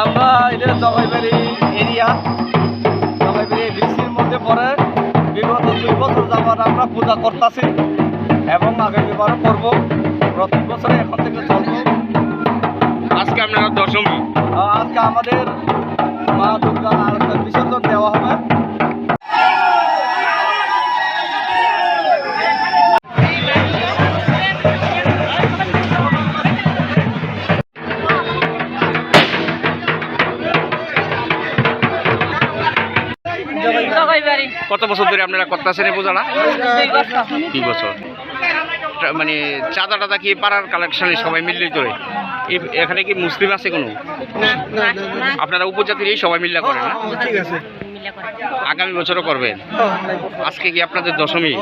আমরা এটা জগাইবাড়ি এরিয়া, জগাইবাড়ি ডিসির মধ্যে পড়ে। বিগত 2 বছর যাবার আমরা পূজা করতেছি এবং আগামীবারও করবো। প্রতি বছরে এখন থেকে চলবো। আজকে আপনারা দশমী, আজকে আমাদের মা দুর্গার আরেকটা বিসর্জন দেওয়া হবে। কত বছর ধরে আপনারা করতেছেন এই পূজাটা? 2 বছর। মানে চাঁদা টাদা কি পাড়ার কালেকশনে সবাই মিললেই করে? এখানে কি মুসলিম আছে কোনো? আপনারা উপজাতির সবাই মিল্লা করেন না? ঠিক আছে, আগামী বছরও করবেন? আজকে কি আপনাদের দশমী?